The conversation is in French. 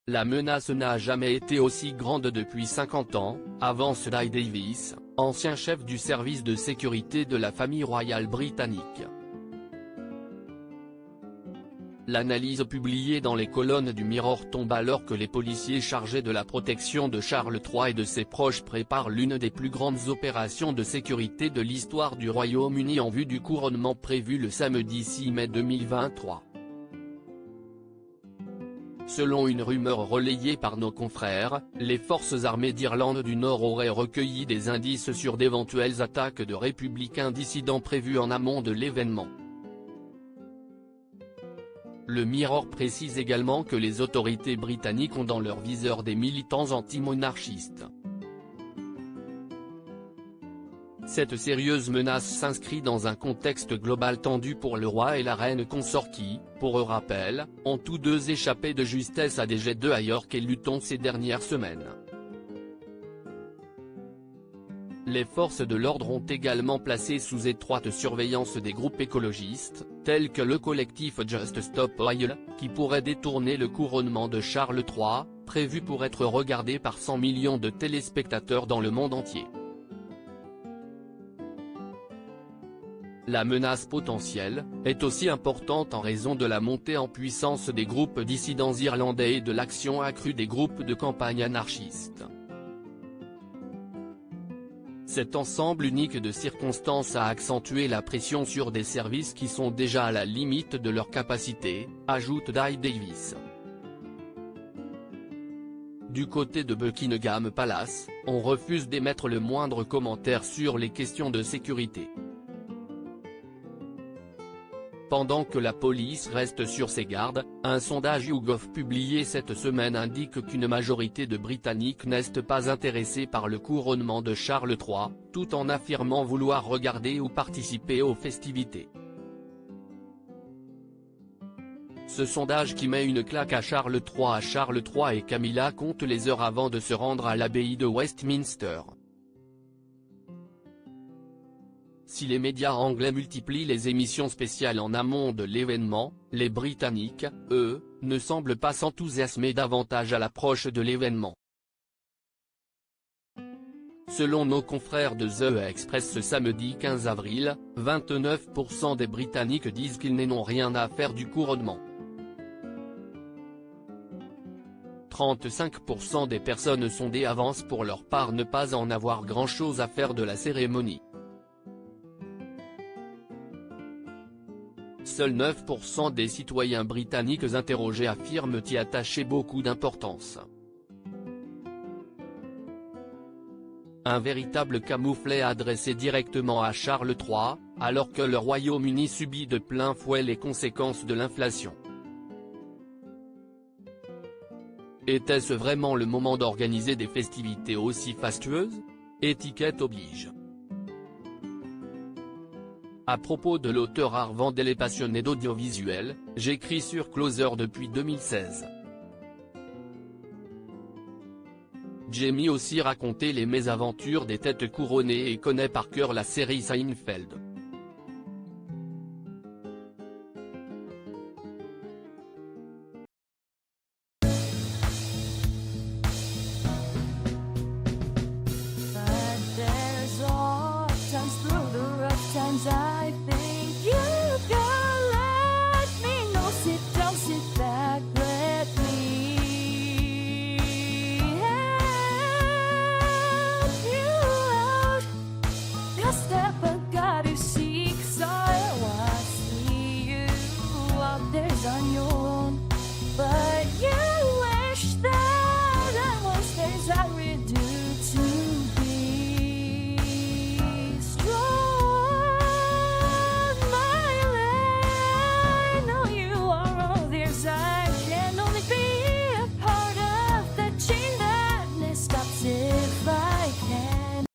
La menace n'a jamais été aussi grande depuis 50 ans, avance Dai Davis, ancien chef du service de sécurité de la famille royale britannique. L'analyse publiée dans les colonnes du Mirror tombe alors que les policiers chargés de la protection de Charles III et de ses proches préparent l'une des plus grandes opérations de sécurité de l'histoire du Royaume-Uni en vue du couronnement prévu le samedi 6 mai 2023. Selon une rumeur relayée par nos confrères, les forces armées d'Irlande du Nord auraient recueilli des indices sur d'éventuelles attaques de républicains dissidents prévues en amont de l'événement. Le Mirror précise également que les autorités britanniques ont dans leur viseur des militants anti-monarchistes. Cette sérieuse menace s'inscrit dans un contexte global tendu pour le roi et la reine consort qui, pour rappel, ont tous deux échappé de justesse à des jets de York et Luton ces dernières semaines. Les forces de l'ordre ont également placé sous étroite surveillance des groupes écologistes, tels que le collectif Just Stop Oil, qui pourrait détourner le couronnement de Charles III, prévu pour être regardé par 100 millions de téléspectateurs dans le monde entier. La menace potentielle est aussi importante en raison de la montée en puissance des groupes dissidents irlandais et de l'action accrue des groupes de campagne anarchistes. Cet ensemble unique de circonstances a accentué la pression sur des services qui sont déjà à la limite de leur capacité, ajoute Dai Davis. Du côté de Buckingham Palace, on refuse d'émettre le moindre commentaire sur les questions de sécurité. Pendant que la police reste sur ses gardes, un sondage YouGov publié cette semaine indique qu'une majorité de Britanniques n'est pas intéressée par le couronnement de Charles III, tout en affirmant vouloir regarder ou participer aux festivités. Ce sondage qui met une claque à Charles III et Camilla compte les heures avant de se rendre à l'abbaye de Westminster. Si les médias anglais multiplient les émissions spéciales en amont de l'événement, les Britanniques, eux, ne semblent pas s'enthousiasmer davantage à l'approche de l'événement. Selon nos confrères de The Express ce samedi 15 avril, 29% des Britanniques disent qu'ils n'en ont rien à faire du couronnement. 35% des personnes sondées avancent pour leur part ne pas en avoir grand-chose à faire de la cérémonie. Seuls 9% des citoyens britanniques interrogés affirment y attacher beaucoup d'importance. Un véritable camouflet adressé directement à Charles III, alors que le Royaume-Uni subit de plein fouet les conséquences de l'inflation. Était-ce vraiment le moment d'organiser des festivités aussi fastueuses? Étiquette oblige. À propos de l'auteur Arvandel et passionné d'audiovisuel, j'écris sur Closer depuis 2016. Jamie aussi raconté les mésaventures des têtes couronnées et connaît par cœur la série Seinfeld.